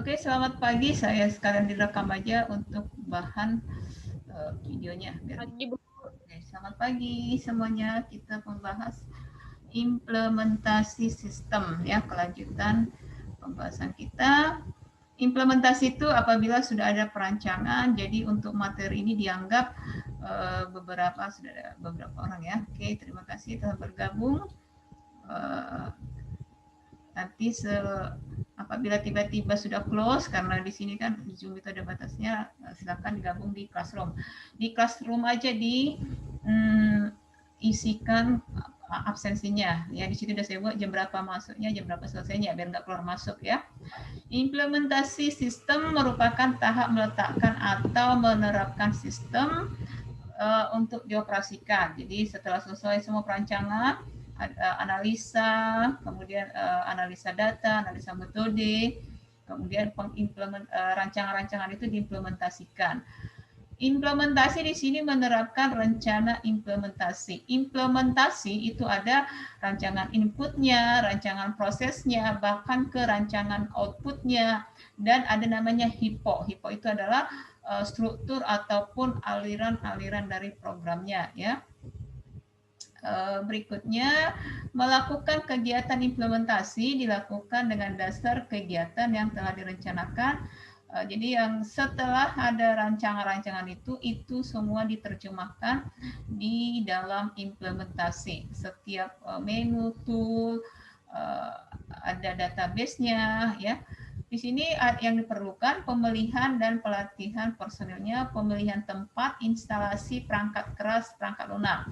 Oke, selamat pagi. Saya sekarang direkam aja untuk bahan videonya. Pagi, Bu. Oke, selamat pagi semuanya. Kita membahas implementasi sistem ya, kelanjutan pembahasan kita. Implementasi itu apabila sudah ada perancangan. Jadi untuk materi ini dianggap sudah ada beberapa orang ya. Oke, terima kasih telah bergabung. Nanti apabila tiba-tiba sudah close, karena di sini kan Zoom itu ada batasnya, silakan digabung di Classroom. Di Classroom aja isikan absensinya ya. Di situ udah saya buat jam berapa masuknya, jam berapa selesainya, biar nggak keluar masuk ya. Implementasi sistem merupakan tahap meletakkan atau menerapkan sistem untuk dioperasikan. Jadi setelah selesai semua perancangan, analisa, kemudian analisa data, analisa metode, kemudian rancangan-rancangan itu diimplementasikan. Implementasi di sini menerapkan rencana implementasi. Implementasi itu ada rancangan inputnya, rancangan prosesnya, bahkan ke rancangan outputnya, dan ada namanya HIPO. HIPO itu adalah struktur ataupun aliran-aliran dari programnya ya. Berikutnya, melakukan kegiatan implementasi dilakukan dengan dasar kegiatan yang telah direncanakan. Jadi yang setelah ada rancangan-rancangan itu semua diterjemahkan di dalam implementasi. Setiap menu, tool, ada database-nya ya. Di sini yang diperlukan pemilihan dan pelatihan personilnya, pemilihan tempat, instalasi perangkat keras, perangkat lunak.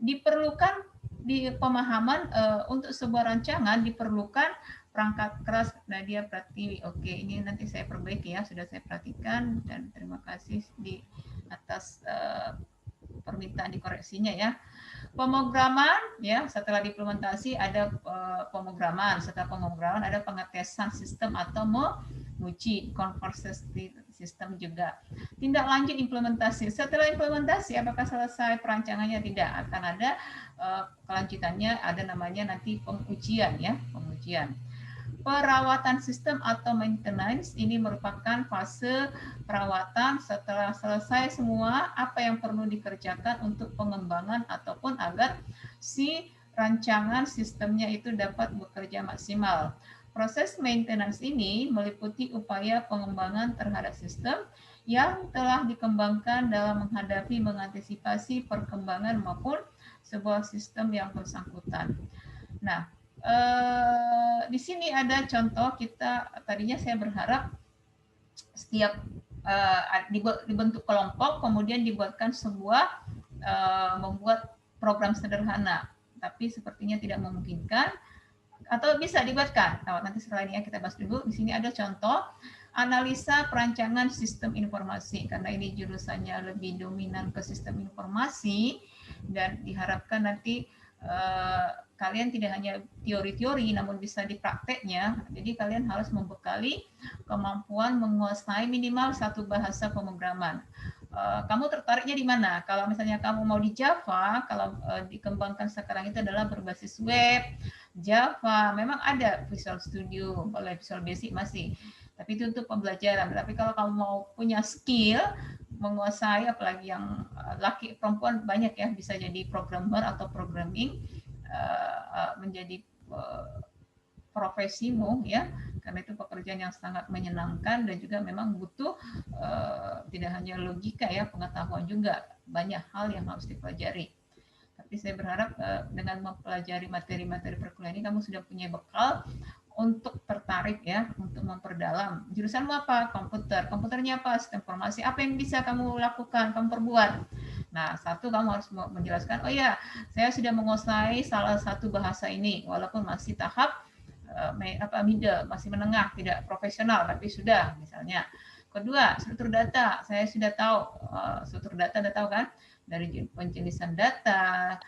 Diperlukan di pemahaman untuk sebuah rancangan diperlukan perangkat keras. Nadia Pratiwi. Oke, ini nanti saya perbaiki ya, sudah saya perhatikan dan terima kasih di atas permintaan dikoreksinya ya. Pemrograman ya, setelah diimplementasi ada pemrograman, setelah pemrograman ada pengetesan sistem atau menguji conversation sistem juga. Tindak lanjut implementasi. Setelah implementasi apakah selesai perancangannya? Tidak, akan ada kelanjutannya, ada namanya nanti pengujian ya, pengujian. Perawatan sistem atau maintenance ini merupakan fase perawatan setelah selesai semua apa yang perlu dikerjakan untuk pengembangan ataupun agar si rancangan sistemnya itu dapat bekerja maksimal. Proses maintenance ini meliputi upaya pengembangan terhadap sistem yang telah dikembangkan dalam mengantisipasi perkembangan maupun sebuah sistem yang bersangkutan. Nah, di sini ada contoh kita, tadinya saya berharap setiap dibentuk kelompok, kemudian dibuatkan sebuah membuat program sederhana, tapi sepertinya tidak memungkinkan. Atau bisa dibuatkan. Nah, nanti setelah ini ya kita bahas dulu. Di sini ada contoh analisa perancangan sistem informasi, karena ini jurusannya lebih dominan ke sistem informasi dan diharapkan nanti kalian tidak hanya teori-teori namun bisa di prakteknya. Jadi kalian harus membekali kemampuan menguasai minimal satu bahasa pemrograman. Kamu tertariknya di mana? Kalau misalnya kamu mau di Java, kalau dikembangkan sekarang itu adalah berbasis web, Java, memang ada Visual Studio, boleh Visual Basic masih, tapi itu untuk pembelajaran. Tapi kalau kamu mau punya skill, menguasai, apalagi yang laki perempuan banyak ya, bisa jadi programmer atau programming, menjadi profesimu ya, karena itu pekerjaan yang sangat menyenangkan dan juga memang butuh tidak hanya logika ya, pengetahuan juga, banyak hal yang harus dipelajari. Tapi saya berharap dengan mempelajari materi-materi perkuliahan ini kamu sudah punya bekal untuk tertarik ya, untuk memperdalam. Jurusanmu apa? Komputer. Komputernya apa? Sistem informasi. Apa yang bisa kamu lakukan, kamu perbuat? Nah, satu kamu harus menjelaskan, oh ya, saya sudah menguasai salah satu bahasa ini, walaupun masih tahap middle, masih menengah, tidak profesional, tapi sudah misalnya. Kedua, struktur data. Saya sudah tahu struktur data, sudah tahu kan? Dari penjelasan data,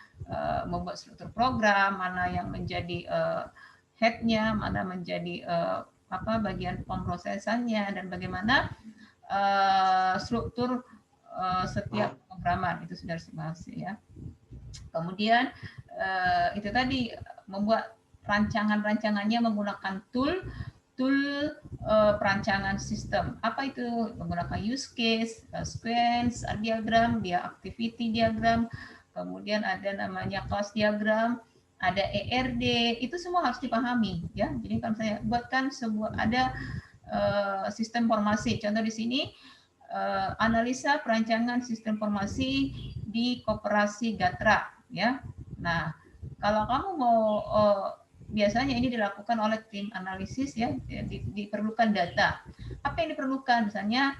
membuat struktur program, mana yang menjadi head-nya, mana menjadi bagian pemrosesannya, dan bagaimana struktur setiap pemrograman itu sudah dibahas ya. Kemudian itu tadi membuat rancangan-rancangannya menggunakan tool perancangan sistem. Apa itu? Menggunakan use case, sequence diagram, dia activity diagram, kemudian ada namanya class diagram, ada ERD, itu semua harus dipahami ya. Jadi kalau saya buatkan sebuah ada sistem informasi, contoh di sini analisa perancangan sistem informasi di Koperasi Gatra ya. Nah, kalau kamu mau biasanya ini dilakukan oleh tim analisis ya, diperlukan data. Apa yang diperlukan? Misalnya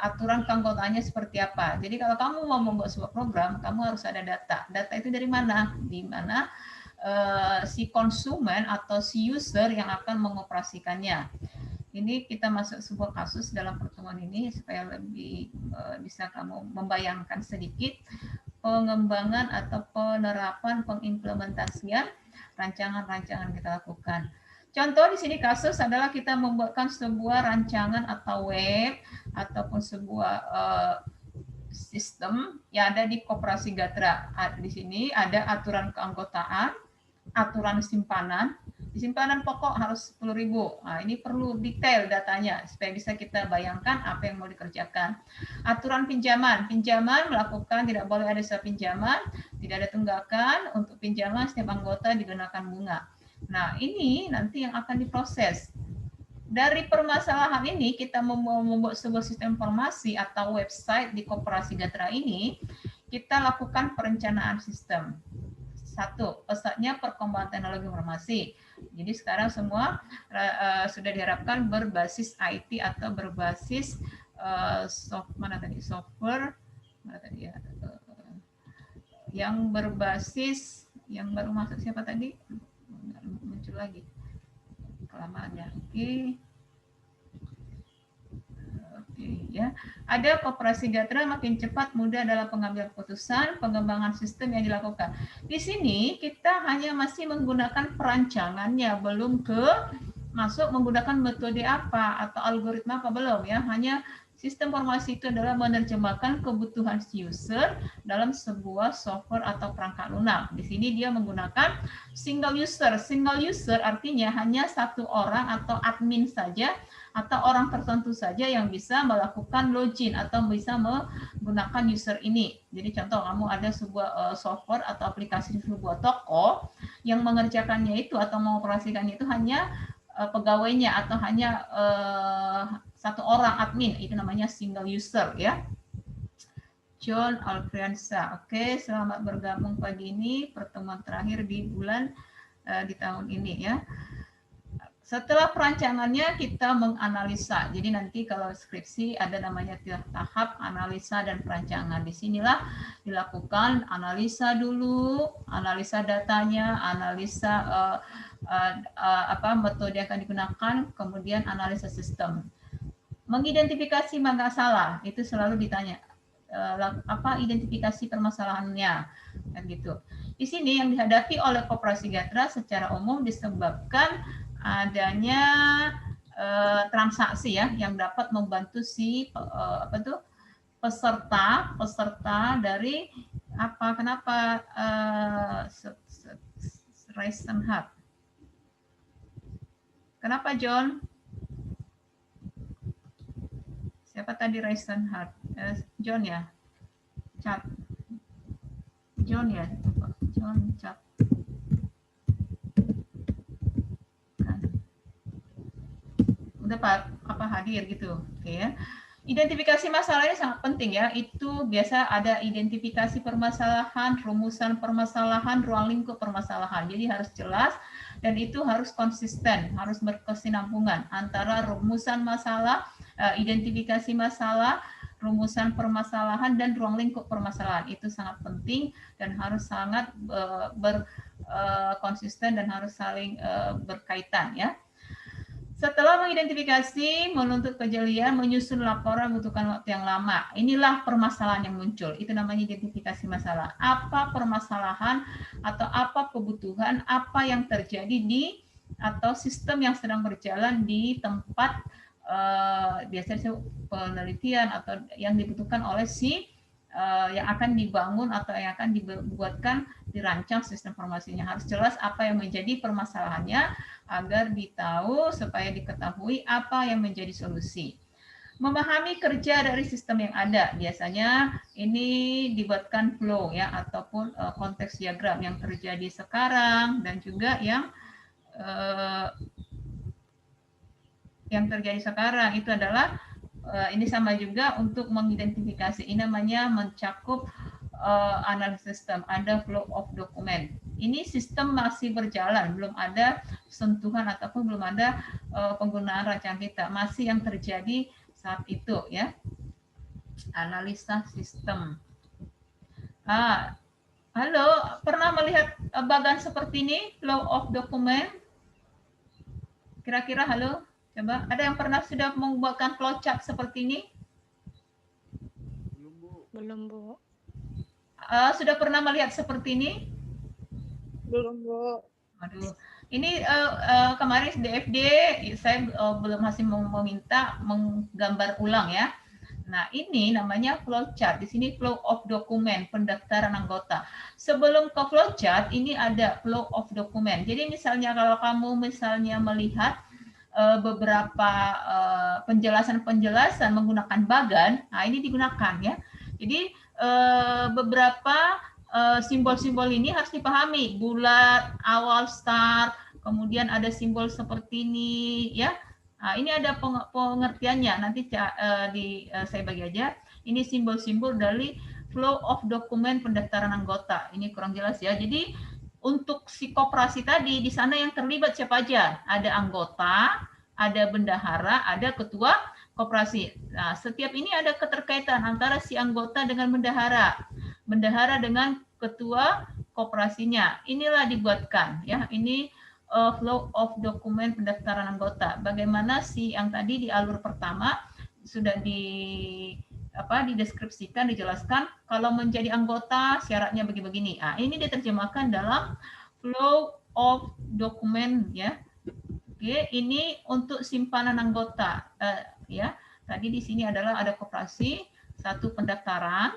aturan keanggotaannya seperti apa. Jadi kalau kamu mau membuat sebuah program, kamu harus ada data. Data itu dari mana? Di mana si konsumen atau si user yang akan mengoperasikannya. Ini kita masuk sebuah kasus dalam pertemuan ini supaya lebih bisa kamu membayangkan sedikit pengembangan atau penerapan pengimplementasian rancangan-rancangan kita lakukan. Contoh di sini kasus adalah kita membuatkan sebuah rancangan atau web ataupun sebuah sistem yang ada di Koperasi Gatra. Di sini ada aturan keanggotaan, aturan simpanan. Simpanan pokok harus 10.000. Nah, ini perlu detail datanya supaya bisa kita bayangkan apa yang mau dikerjakan. Aturan pinjaman. Pinjaman melakukan tidak boleh ada sebuah pinjaman, tidak ada tunggakan. Untuk pinjaman setiap anggota digunakan bunga. Nah, ini nanti yang akan diproses. Dari permasalahan ini kita membuat sebuah sistem informasi atau website di Koperasi Gatra ini, kita lakukan perencanaan sistem. Satu, pesatnya perkembangan teknologi informasi. Jadi sekarang semua sudah diharapkan berbasis IT atau berbasis software mana tadi ya, yang berbasis yang baru masuk siapa tadi? Muncul lagi kelamaannya. Ya. Ada Koperasi Gatra makin cepat mudah dalam pengambilan keputusan, pengembangan sistem yang dilakukan. Di sini kita hanya masih menggunakan perancangannya, belum ke masuk menggunakan metode apa atau algoritma apa belum ya. Hanya sistem informasi itu adalah menerjemahkan kebutuhan user dalam sebuah software atau perangkat lunak. Di sini dia menggunakan single user. Single user artinya hanya satu orang atau admin saja atau orang tertentu saja yang bisa melakukan login atau bisa menggunakan user ini. Jadi contoh kamu ada sebuah software atau aplikasi di sebuah toko yang mengerjakannya itu atau mengoperasikannya itu hanya pegawainya atau hanya satu orang admin, itu namanya single user ya. John Alfriansa. Oke, selamat bergabung pagi ini, pertemuan terakhir di bulan di tahun ini ya. Setelah perancangannya kita menganalisa. Jadi nanti kalau skripsi ada namanya tahap analisa dan perancangan. Disinilah dilakukan analisa dulu, analisa datanya, analisa metode yang akan digunakan, kemudian analisa sistem. Mengidentifikasi masalah itu selalu ditanya. Apa identifikasi permasalahannya kan gitu. Di sini yang dihadapi oleh Koperasi Gatra secara umum disebabkan adanya transaksi ya yang dapat membantu si peserta dari kenapa Reisenhardt. Kenapa John? Siapa tadi Reisenhardt? John ya? Chat. John ya? John chat. Udah apa hadir gitu, oke ya. Identifikasi masalah ini sangat penting ya. Itu biasa ada identifikasi permasalahan, rumusan permasalahan, ruang lingkup permasalahan. Jadi harus jelas dan itu harus konsisten, harus berkesinambungan antara rumusan masalah, identifikasi masalah, rumusan permasalahan dan ruang lingkup permasalahan. Itu sangat penting dan harus sangat konsisten dan harus saling berkaitan ya. Setelah mengidentifikasi, menuntut kejelian, menyusun laporan membutuhkan waktu yang lama. Inilah permasalahan yang muncul. Itu namanya identifikasi masalah. Apa permasalahan atau apa kebutuhan, apa yang terjadi di atau sistem yang sedang berjalan di tempat biasanya penelitian atau yang dibutuhkan oleh si yang akan dibangun atau yang akan dibuatkan, dirancang sistem informasinya. Harus jelas apa yang menjadi permasalahannya agar ditahu supaya diketahui apa yang menjadi solusi. Memahami kerja dari sistem yang ada, biasanya ini dibuatkan flow ya ataupun konteks diagram yang terjadi sekarang dan juga yang terjadi sekarang itu adalah ini sama juga untuk mengidentifikasi. Ini namanya mencakup analisis sistem, ada flow of document. Ini sistem masih berjalan, belum ada sentuhan ataupun belum ada penggunaan rancangan kita, masih yang terjadi saat itu ya. Analisa sistem. Halo, pernah melihat bagan seperti ini, flow of document? Kira-kira halo, coba ada yang pernah sudah membuatkan flowchart seperti ini? Belum, Bu. Belum, Bu. Sudah pernah melihat seperti ini? Belum, Bu. Aduh, ini kemarin DFD saya belum masih meminta menggambar ulang ya. Nah, ini namanya flowchart. Di sini flow of document, pendaftaran anggota. Sebelum ke flowchart, ini ada flow of document. Jadi misalnya kalau kamu misalnya melihat beberapa penjelasan-penjelasan menggunakan bagan, nah ini digunakan ya. Jadi beberapa simbol-simbol ini harus dipahami. Bulat, awal, start, kemudian ada simbol seperti ini ya. Nah, ini ada pengertiannya, nanti saya bagi aja. Ini simbol-simbol dari flow of document pendaftaran anggota. Ini kurang jelas ya. Jadi untuk si koperasi tadi, di sana yang terlibat siapa aja? Ada anggota, ada bendahara, ada ketua koperasi. Nah, setiap ini ada keterkaitan antara si anggota dengan bendahara. Bendahara dengan ketua koperasinya. Inilah dibuatkan ya. Ini flow of dokumen pendaftaran anggota. Bagaimana sih yang tadi di alur pertama sudah dideskripsikan, dijelaskan kalau menjadi anggota syaratnya begini-begini. Nah, ini diterjemahkan dalam flow of dokumen ya. Oke, ini untuk simpanan anggota ya. Tadi di sini adalah ada koperasi, satu pendaftaran.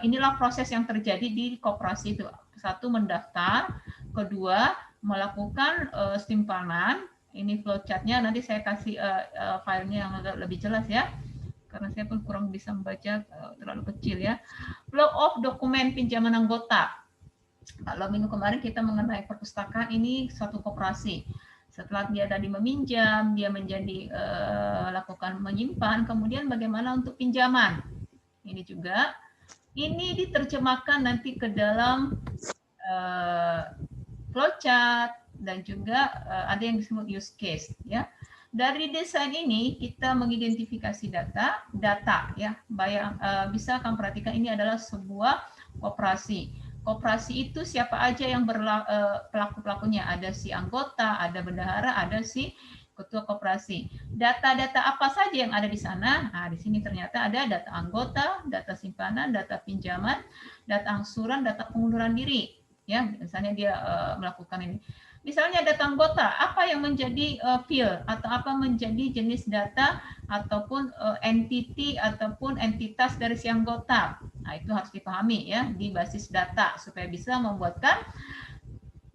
Inilah proses yang terjadi di koperasi itu. Satu mendaftar, kedua melakukan simpanan. Ini flowchartnya, nanti saya kasih filenya yang agak lebih jelas ya, karena saya pun kurang bisa membaca, terlalu kecil ya. Flow of dokumen pinjaman anggota. Kalau minggu kemarin kita mengenai perpustakaan, ini suatu koperasi. Setelah dia tadi meminjam, dia menjadi lakukan menyimpan, kemudian bagaimana untuk pinjaman. Ini juga, ini diterjemahkan nanti ke dalam flowchart dan juga ada yang disebut use case ya. Dari desain ini kita mengidentifikasi data ya. Bisa kamu perhatikan ini adalah sebuah koperasi. Koperasi itu siapa aja yang pelaku-pelakunya? Ada si anggota, ada bendahara, ada si ketua koperasi. Data-data apa saja yang ada di sana? Nah, di sini ternyata ada data anggota, data simpanan, data pinjaman, data angsuran, data pengunduran diri. Ya, misalnya dia melakukan ini. Misalnya data anggota, apa yang menjadi field atau apa menjadi jenis data ataupun entity ataupun entitas dari si anggota. Nah, itu harus dipahami ya di basis data supaya bisa membuatkan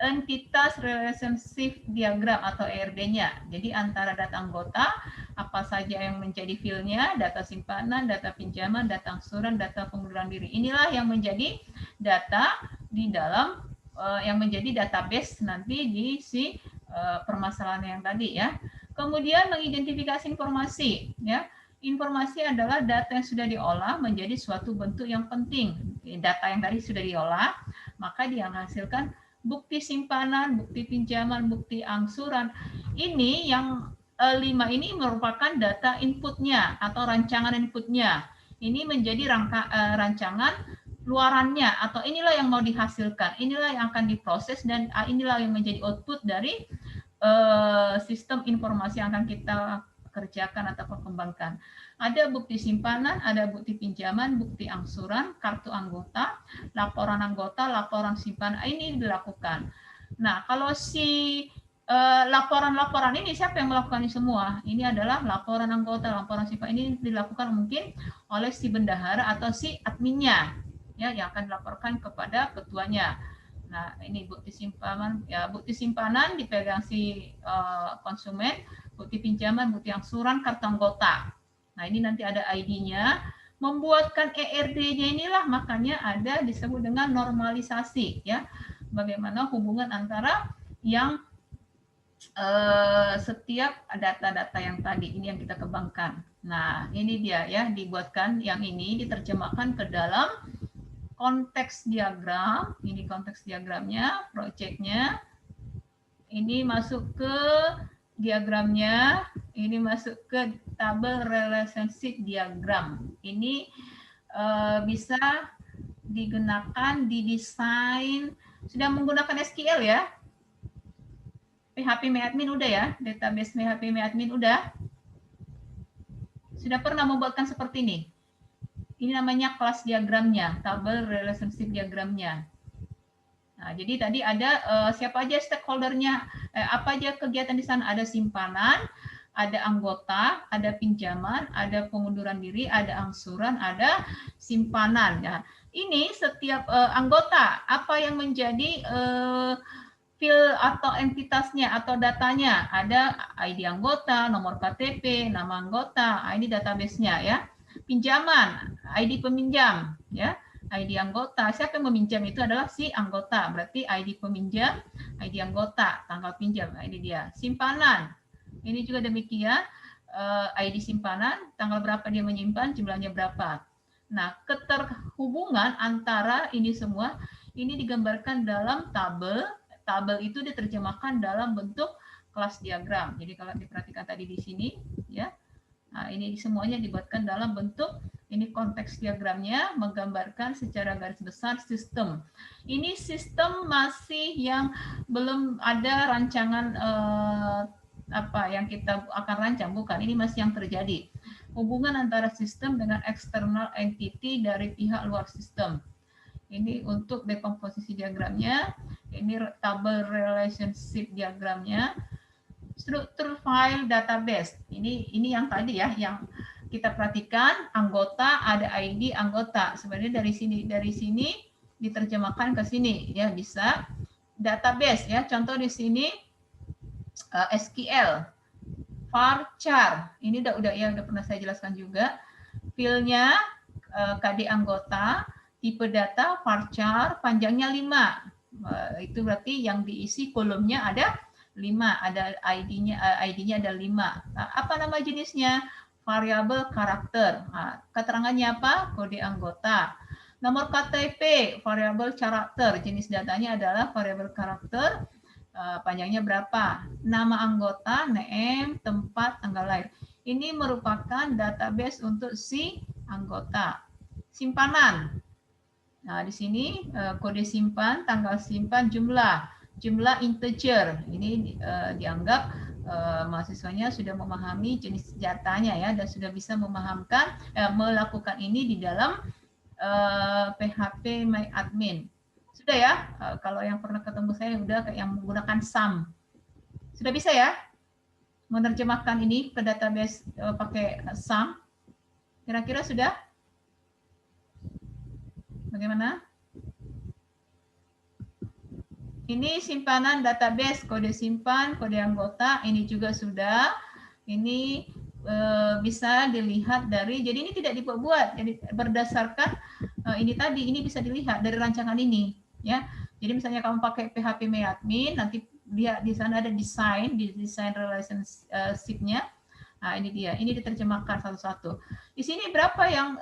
entitas relationship diagram atau ERD-nya. Jadi antara data anggota, apa saja yang menjadi field-nya, data simpanan, data pinjaman, data angsuran, data pengunduran diri. Inilah yang menjadi data di dalam yang menjadi database nanti di si permasalahan yang tadi ya. Kemudian mengidentifikasi informasi ya. Informasi adalah data yang sudah diolah menjadi suatu bentuk yang penting. Data yang tadi sudah diolah, maka dia menghasilkan bukti simpanan, bukti pinjaman, bukti angsuran. Ini yang 5 ini merupakan data inputnya atau rancangan inputnya. Ini menjadi rancangan luarannya atau inilah yang mau dihasilkan, inilah yang akan diproses dan inilah yang menjadi output dari sistem informasi yang akan kita kerjakan atau kembangkan. Ada bukti simpanan, ada bukti pinjaman, bukti angsuran, kartu anggota, laporan anggota, laporan simpanan, ini dilakukan. Nah, kalau si laporan-laporan ini siapa yang melakukan ini semua? Ini adalah laporan anggota, laporan sifat ini dilakukan mungkin oleh si bendahara atau si adminnya, ya, yang akan dilaporkan kepada ketuanya. Nah, ini bukti simpanan, ya, bukti simpanan dipegang si konsumen, bukti pinjaman, bukti angsuran, kartu anggota. Nah, ini nanti ada ID-nya. Membuatkan ERD-nya inilah makanya ada disebut dengan normalisasi, ya. Bagaimana hubungan antara yang setiap data-data yang tadi ini yang kita kembangkan. Nah, ini dia ya, dibuatkan yang ini diterjemahkan ke dalam konteks diagram. Ini konteks diagramnya, projectnya. Ini masuk ke diagramnya, ini masuk ke tabel relationship diagram. Ini bisa digunakan di desain, sudah menggunakan SQL ya? PHP MyAdmin udah ya? Database PHP MyAdmin udah? Sudah pernah membuatkan seperti ini? Ini namanya kelas diagramnya, tabel relationship diagramnya. Nah, jadi tadi ada siapa aja stakeholdernya, apa aja kegiatan di sana, ada simpanan, ada anggota, ada pinjaman, ada pengunduran diri, ada angsuran, ada simpanan. Ya, ini setiap anggota apa yang menjadi field atau entitasnya atau datanya, ada ID anggota, nomor KTP, nama anggota, ini database-nya ya. Pinjaman, ID peminjam ya. ID anggota, siapa yang meminjam itu adalah si anggota, berarti ID peminjam, ID anggota, tanggal pinjam, ini dia. Simpanan, ini juga demikian, ID simpanan, tanggal berapa dia menyimpan, jumlahnya berapa. Nah, keterhubungan antara ini semua, ini digambarkan dalam tabel. Tabel itu diterjemahkan dalam bentuk kelas diagram. Jadi kalau diperhatikan tadi di sini, ya, nah ini semuanya dibuatkan dalam bentuk ini konteks diagramnya, menggambarkan secara garis besar sistem. Ini sistem masih yang belum ada rancangan apa yang kita akan rancang, bukan. Ini masih yang terjadi. Hubungan antara sistem dengan external entity dari pihak luar sistem. Ini untuk dekomposisi diagramnya, ini tabel relationship diagramnya, struktur file database. Ini yang tadi ya, yang kita perhatikan anggota, ada ID anggota. Sebenarnya dari sini diterjemahkan ke sini ya, bisa database ya. Contoh di sini SQL, varchar. Ini udah pernah saya jelaskan juga. Filenya KD anggota, tipe data varchar, panjangnya 5. Itu berarti yang diisi kolomnya ada 5, ada ID-nya ada 5. Apa nama jenisnya? Variabel karakter. Nah, keterangannya apa? Kode anggota. Nomor KTP, variabel karakter. Jenis datanya adalah variabel karakter. Panjangnya berapa? Nama anggota, name, tempat, tanggal lahir. Ini merupakan database untuk si anggota. Simpanan. Nah, di sini kode simpan, tanggal simpan, jumlah integer. Ini dianggap mahasiswanya sudah memahami jenis datanya ya, dan sudah bisa memahamkan melakukan ini di dalam PHP MyAdmin. Sudah ya, kalau yang pernah ketemu saya udah kayak yang menggunakan sum. Sudah bisa ya menerjemahkan ini ke database pakai sum? Kira-kira sudah? Bagaimana? Ini simpanan database, kode simpan, kode anggota, ini juga sudah. Ini bisa dilihat dari, jadi ini tidak dibuat, jadi berdasarkan ini tadi, ini bisa dilihat dari rancangan ini, ya. Jadi misalnya kamu pakai PHP MyAdmin, nanti dia di sana ada desain, di desain relationship-nya. Nah, ini dia, ini diterjemahkan satu-satu. Di sini berapa yang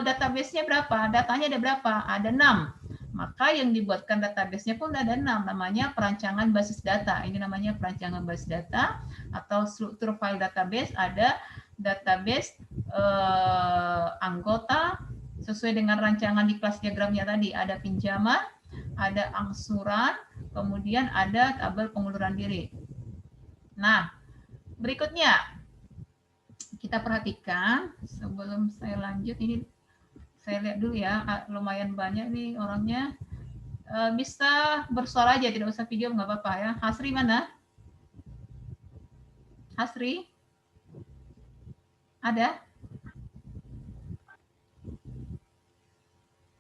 database-nya berapa? Datanya ada berapa? Ada 6. Maka yang dibuatkan database-nya pun ada 6, namanya perancangan basis data. Ini namanya perancangan basis data atau struktur file database. Ada database anggota sesuai dengan rancangan di kelas diagramnya tadi. Ada pinjaman, ada angsuran, kemudian ada tabel pengunduran diri. Nah, berikutnya kita perhatikan sebelum saya lanjut, ini saya lihat dulu ya, lumayan banyak nih orangnya. Bisa bersuara aja, tidak usah video, nggak apa-apa ya. Hasri mana? Hasri? Ada?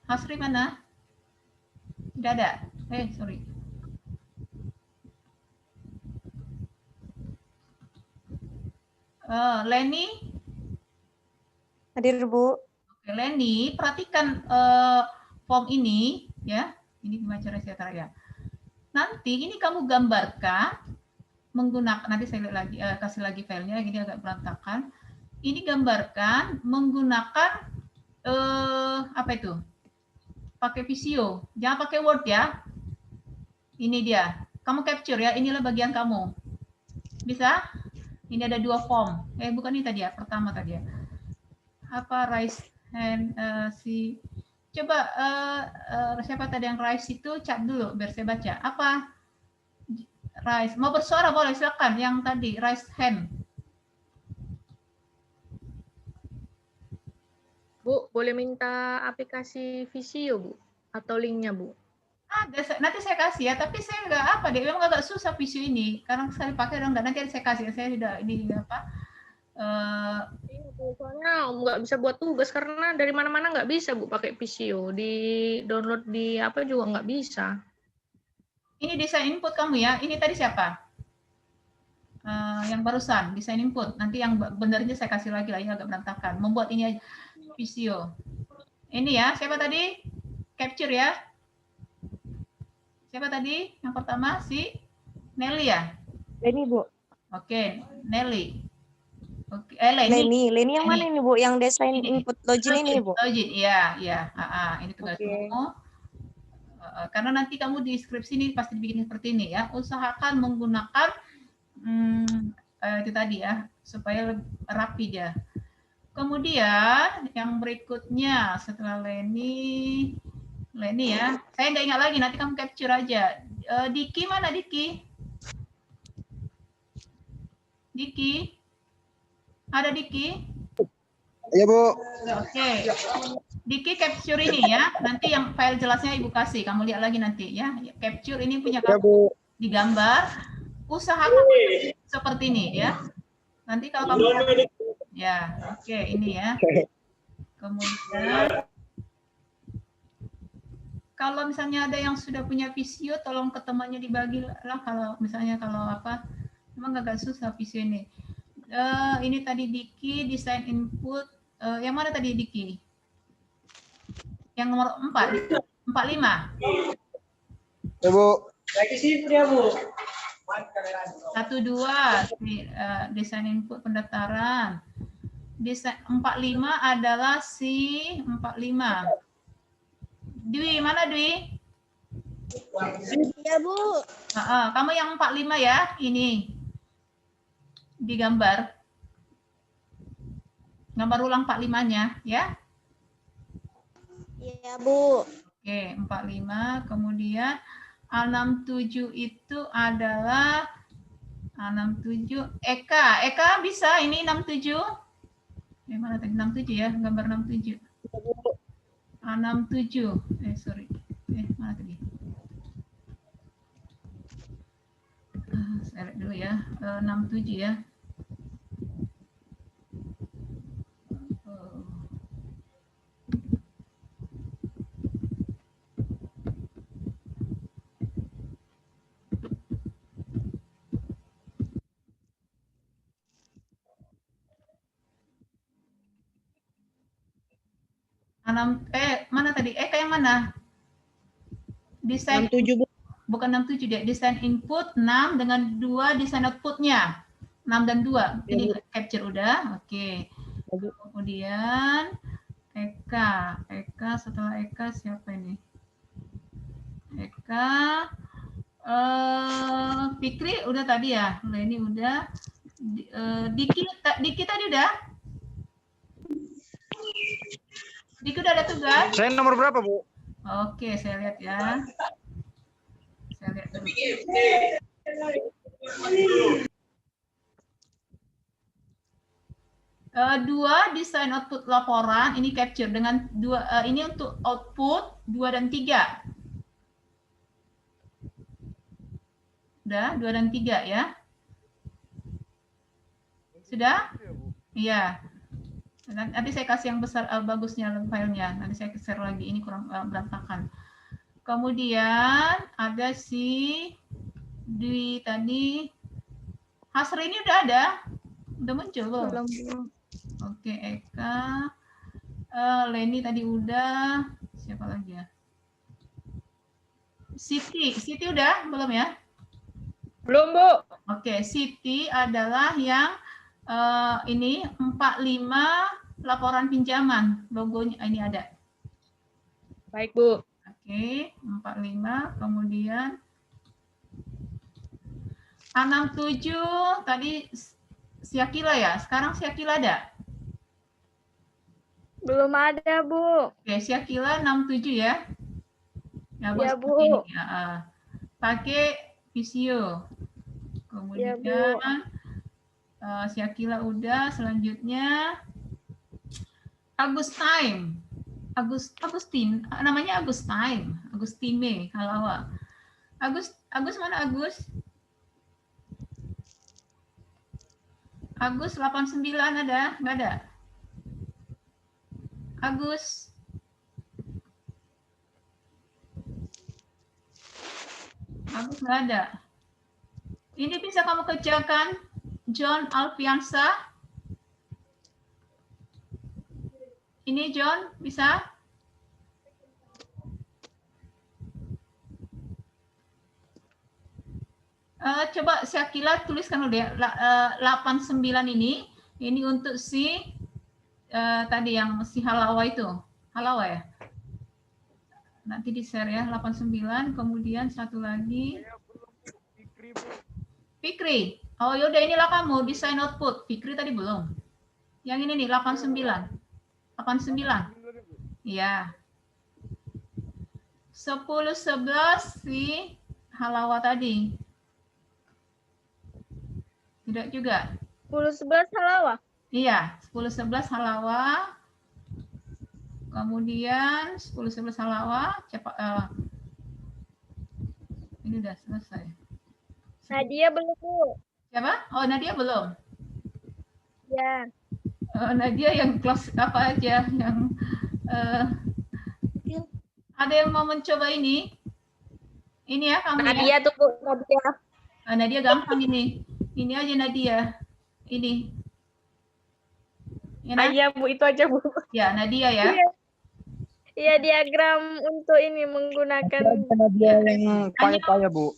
Hasri mana? Tidak ada. Sorry. Leni? Hadir, Bu. Oke, Leni, perhatikan form ini ya. Ini gimana cara saya tarik ya. Nanti ini kamu gambarkan menggunakan, nanti saya lihat lagi, kasih lagi filenya, ini agak berantakan. Ini gambarkan menggunakan apa itu? Pakai Visio, jangan pakai Word ya. Ini dia, kamu capture ya, inilah bagian kamu. Bisa? Ini ada 2 form. Bukan ini tadi ya, pertama tadi ya. Apa raise hand si coba siapa tadi yang raise itu chat dulu biar saya baca. Apa? Raise, mau bersuara boleh, silakan. Yang tadi raise hand. Bu, boleh minta aplikasi Visio, Bu? Atau linknya, Bu? Ada, nanti saya kasih ya, tapi saya nggak apa deh, memang agak susah Visio ini. Karena saya pakai dan nggak, nanti saya kasih. Saya tidak ini apa. Soalnya nggak bisa buat tugas karena dari mana-mana nggak bisa, Bu, pakai Visio. Di download di apa juga nggak bisa. Ini desain input kamu ya. Ini tadi siapa? Yang barusan desain input. Nanti yang benernya saya kasih lagi lah, ini agak berantakan. Membuat ini aja Visio. Ini ya, siapa tadi? Capture ya. Siapa tadi? Yang pertama si Nelly ya? Leni, Bu. Oke, Nelly. Oke, Leni yang mana ini, Bu? Yang desain input login ini, Bu? Login, iya. Ini tugas kamu. Karena nanti kamu di skripsi ini pasti dibikin seperti ini ya. Usahakan menggunakan itu tadi ya, supaya rapi dia. Kemudian yang berikutnya setelah Leni ya. Saya nggak ingat lagi, nanti kamu capture aja. Diki mana Diki? Diki? Ada Diki? Iya, Bu. Oke. Diki capture ini ya. Nanti yang file jelasnya Ibu kasih. Kamu lihat lagi nanti ya. Capture ini punya kamu. Ya, Bu. Digambar. Usahakan seperti ini ya. Nanti kalau kamu ya, oke, ini ya. Kemudian kalau misalnya ada yang sudah punya Visio, tolong ke temannya dibagi lah. Kalau misalnya apa, memang agak susah Visio ini. Ini tadi Diki, desain input. Yang mana tadi Diki? Yang nomor 4, 45. Ya, Bu. Lagi sih ya, Bu. 12, desain input pendaftaran. Desain 45 adalah si 45. Dwi, mana Dwi? Iya, Bu. Kamu yang 45 ya, ini. Digambar. Gambar ulang 45-nya, ya. Iya, Bu. Oke, 45. Kemudian A67 itu adalah A67 Eka. Eka bisa ini 67? Mana tadi 67 ya, gambar 67. A67. Sorry. Mana tadi? Saya lihat dulu ya. 67 ya. Mana tadi? Eka yang mana? Desain 67, Bu. Bukan 67 dia. Desain input 6 dengan 2 desain outputnya. 6 dan 2. Ini capture udah. Oke. Kemudian Eka. Setelah Eka siapa ini? Eka. Fikri udah tadi ya. Ini udah. Diki tadi udah? Diki udah ada tugas? Saya nomor berapa, Bu? Oke, saya lihat ya. Saya lihat dulu. Dua desain output laporan ini capture dengan dua. Ini untuk output 2 dan 3. Udah 2 dan 3 ya. Sudah? Iya. Nanti saya kasih yang besar bagusnya filenya. Nanti saya share lagi. Ini kurang berantakan. Kemudian ada si Dwi tadi. Hasri ini udah ada? Udah muncul loh. Belum. Oke, Eka. Leni tadi udah. Siapa lagi ya? Siti. Siti udah? Belum ya? Belum, Bu. Oke, Siti adalah yang ini 45 laporan pinjaman. Logonya ini ada. Baik, Bu. Oke, 45. Kemudian 67 tadi Syakila ya. Sekarang Syakila ada? Belum ada, Bu. Oke, Syakila 67 ya. Ya, Ya, Bu. Ini, ya, pakai visio. Kemudian Ya, Bu. Syakila udah. Selanjutnya Agustin, namanya Agustine Halawa. Agus mana Agus? Agus 89 ada? Nggak ada? Agus. Agus nggak ada. Ini bisa kamu kerjakan, John Alfiansa. Ini John, bisa? Coba Syakila tuliskan dulu ya. 89 ini untuk si tadi yang si Halawa itu. Halawa ya? Nanti di-share ya, 89. Kemudian satu lagi. Fikri. Oh yaudah, inilah kamu, desain output. Fikri tadi belum. Yang ini nih, 89. 89. Iya. 10-11 si Halawa tadi. Tidak juga. 10-11 Halawa. Iya, 10-11 Halawa. Kemudian 10-11 Halawa. Cepat. Ini udah selesai. Nadia belum, Bu. Siapa? Oh, Nadia belum. Ya. Nadia yang kelas apa aja? Yang ada yang mau mencoba ini? Ini ya kamu Nadia ya? tuh, Bu. Nadia. Nadia gampang ini. Ini aja Nadia. Ini. Ya, Iya, Bu. Itu aja, Bu. ya Nadia ya. Iya, diagram untuk ini menggunakan. Nadia yang payah-payah, Bu.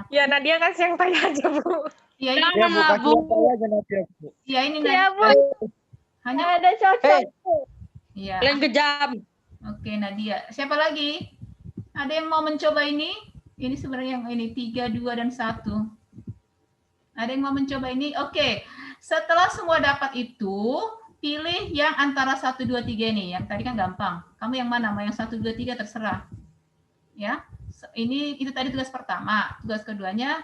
Ya, Nadia kasih yang tanya aja, Bu. Iya ini. Ya, Bu, kasih yang payah aja Nadia, Bu. Iya ini Iya, Bu. hanya Ada cocok, Bu. iya. Yang kejam. Oke, Nadia. Siapa lagi? Ada yang mau mencoba ini? Ini sebenarnya yang ini 3, 2 dan 1. Ada yang mau mencoba ini? Oke. Setelah semua dapat itu, pilih yang antara 1, 2, 3 ini. Yang tadi kan gampang. Kamu yang mana? Mau yang 1, 2, 3 terserah. Ya. Ini itu tadi tugas pertama. Tugas keduanya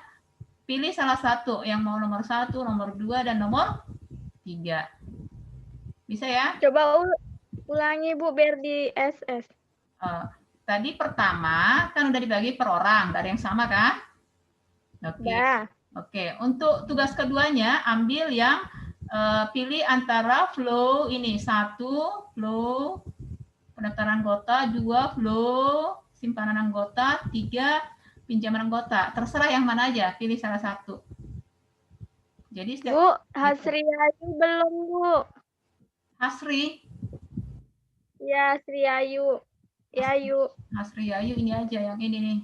pilih salah satu yang mau nomor 1, nomor 2 dan nomor 3. Bisa ya? Coba ulangi, Bu, biar di SS. Tadi pertama kan udah dibagi per orang, dari yang sama kan? Oke. Ya. Oke, untuk tugas keduanya ambil yang pilih antara flow ini 1 flow pendaftaran anggota, 2 flow simpanan anggota, 3 pinjaman anggota. Terserah yang mana aja, pilih salah satu. Jadi setiap Bu, Hasri Ayu belum, Bu. Hasri, Ya, Sri Ayu. Yayu. Hasri Ayu ini aja yang ini nih.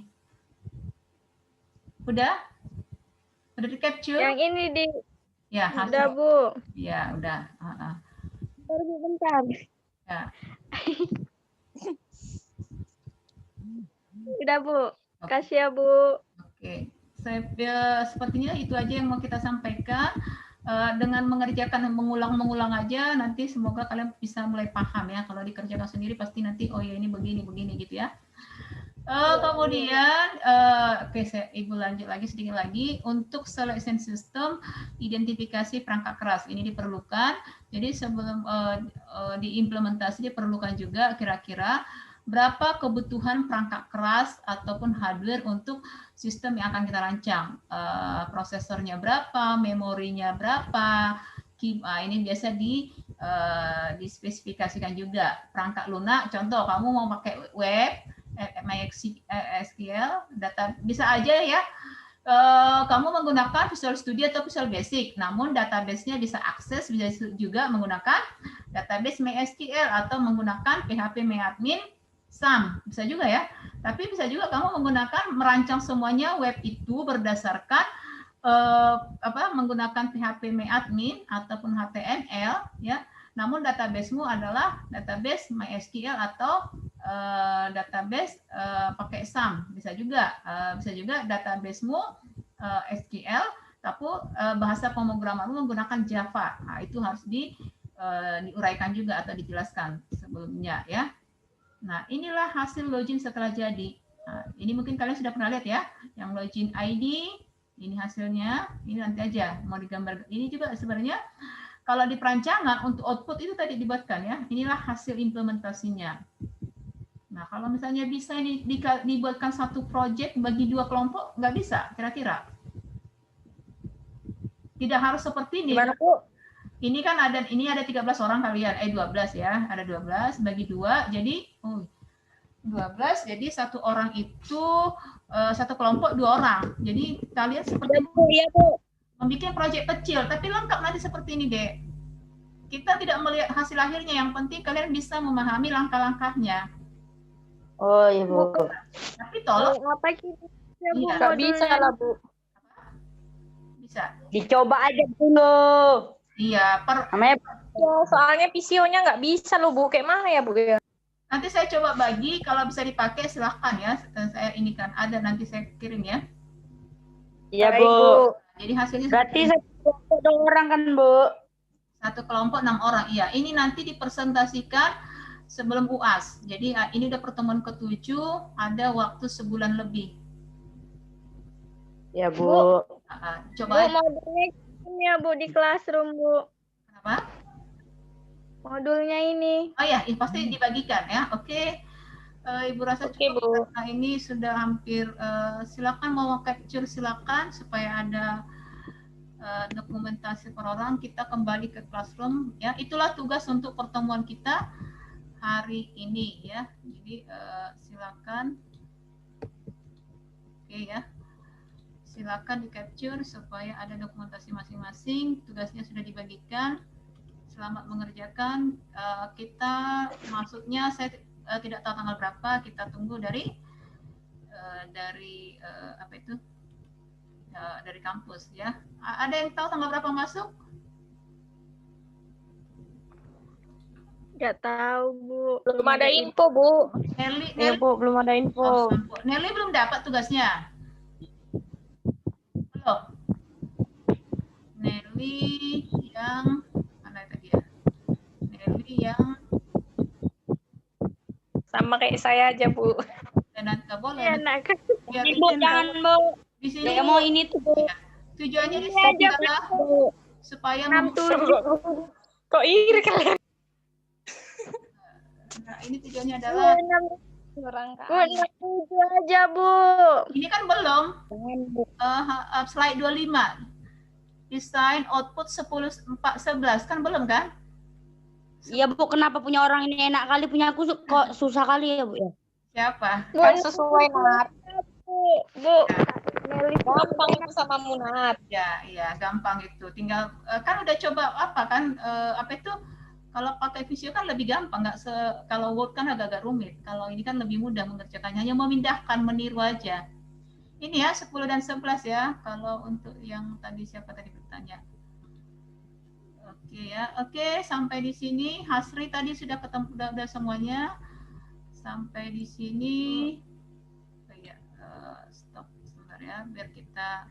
Udah? Udah di capture? Yang ini di Ya, udah, Hasri. Bu. Ya, udah. Bentar, Bu, bentar. Ya. Udah, Bu. Kasih ya, Bu. Oke. Sepertinya itu aja yang mau kita sampaikan. Dengan mengulang-mengulang aja, nanti semoga kalian bisa mulai paham ya. Kalau dikerjakan sendiri pasti nanti, oh ya ini begini gitu ya. Kemudian, oke, Ibu lanjut lagi sedikit lagi. Untuk selection system, identifikasi perangkat keras ini diperlukan. Jadi sebelum diimplementasi diperlukan juga kira-kira berapa kebutuhan perangkat keras ataupun hardware untuk sistem yang akan kita rancang. Prosesornya berapa, memorinya berapa, ini biasa dispesifikasikan juga. Perangkat lunak, contoh kamu mau pakai web, MySQL, data bisa aja ya. Kamu menggunakan Visual Studio atau Visual Basic, namun database-nya bisa akses, bisa juga menggunakan database MySQL atau menggunakan PHP MyAdmin, SAM, bisa juga ya. Tapi bisa juga kamu menggunakan merancang semuanya web itu berdasarkan menggunakan PHP MyAdmin ataupun HTML ya. Namun database-mu adalah database MySQL atau database pakai SAM, bisa juga database-mu SQL tapi bahasa pemrogramanmu menggunakan Java. Nah, itu harus diuraikan juga atau dijelaskan sebelumnya ya. Nah, inilah hasil login setelah jadi. Nah, ini mungkin kalian sudah pernah lihat ya, yang login ID, ini hasilnya, ini nanti aja mau digambar. Ini juga sebenarnya kalau di perancangan untuk output itu tadi dibuatkan ya, inilah hasil implementasinya. Nah, kalau misalnya bisa ini dibuatkan satu project bagi 2 kelompok, nggak bisa kira-kira. Tidak harus seperti ini. Gimana, Bu? Ini kan ada 13 orang kalian, 12 ya, ada 12 bagi 2, jadi 12, jadi satu orang itu satu kelompok 2 orang. Jadi kalian seperti Iya, Bu. membuat proyek kecil, tapi lengkap nanti seperti ini, Dek. Kita tidak melihat hasil akhirnya, yang penting kalian bisa memahami langkah-langkahnya. Oh iya, Bu. Tapi tolong apa gitu? Ya, Bu, Iya. nggak bisa lah, Bu. bisa. Dicoba aja dulu. Iya, Namanya Ya, soalnya PCO-nya nggak bisa loh, Bu. Kayak mana ya, Bu? Ya? nanti saya coba bagi, kalau bisa dipakai silahkan ya. Saya ini kan ada, nanti saya kirim ya. iya, Baik, Bu. Jadi hasilnya Berarti satu kelompok 2 orang kan, Bu? satu kelompok 6 orang. Iya, ini nanti dipresentasikan sebelum UAS. Jadi ini udah pertemuan ke-7, ada waktu sebulan lebih. Ya, Bu. Coba Bu, aja. modulnya ini ya, Bu, di classroom, Bu. Kenapa? Modulnya ini. Oh ya, pasti dibagikan ya. Oke. Ibu rasa Oke, cukup Bu. karena ini sudah hampir. Silakan mau capture, silakan supaya ada dokumentasi per orang. Kita kembali ke classroom ya. Itulah tugas untuk pertemuan kita hari ini ya. Jadi silakan. Oke ya. Silakan di capture supaya ada dokumentasi masing-masing. Tugasnya sudah dibagikan. Selamat mengerjakan. Kita maksudnya saya tidak tahu tanggal berapa. Kita tunggu dari apa itu? Dari kampus ya. Ada yang tahu tanggal berapa masuk? Nggak tahu, Bu. Belum ada info, Bu. Nelly, Iya, Bu, belum ada info. Nelly belum dapat tugasnya. Belum. Nelly yang mana tadi ya? Nelly yang Sama kayak saya aja, Bu. dan nggak boleh. Enak. Biar Bu, jangan, Bu. di sini Yang mau ini tuh, Bu. tujuannya Ini di sini aja, adalah Bu. supaya 67. Kok iri kalian? nah, ini tujuannya adalah Bu, 67 aja, Bu. ini kan belum slide 25 desain output 10/4/11 kan belum kan? Iya, Bu. Kenapa punya orang ini enak kali, punya aku kok susah kali ya, Bu ya? Siapa? Kan sesuai Nat. Bu. Nelly gampang itu sama Munat. Ya, iya gampang itu. Tinggal kan udah coba apa kan apa itu? Kalau pakai Visio kan lebih gampang, kalau Word kan agak-agak rumit. Kalau ini kan lebih mudah mengerjakannya, hanya memindahkan, meniru aja. Ini ya 10 dan 11 ya. Kalau untuk yang tadi siapa tadi bertanya. Oke ya. Oke, sampai di sini Hasri tadi sudah ketemu udah semuanya. Sampai di sini. Oh ya, stop sebentar ya biar kita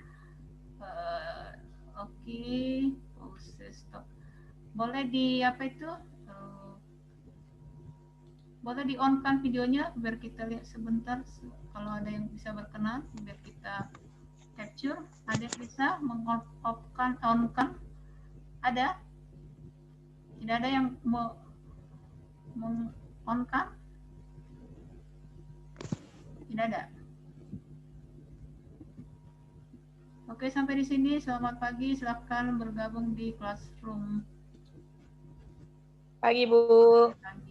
oke, pause stop. Boleh di apa itu? Boleh di on kan videonya biar kita lihat sebentar kalau ada yang bisa berkenan biar kita capture. Ada yang bisa meng-off-kan, on kan? Ada? Tidak ada yang mau on kan? Tidak ada. Oke, sampai di sini. Selamat pagi. Silakan bergabung di Classroom. Pagi, Bu. Pagi.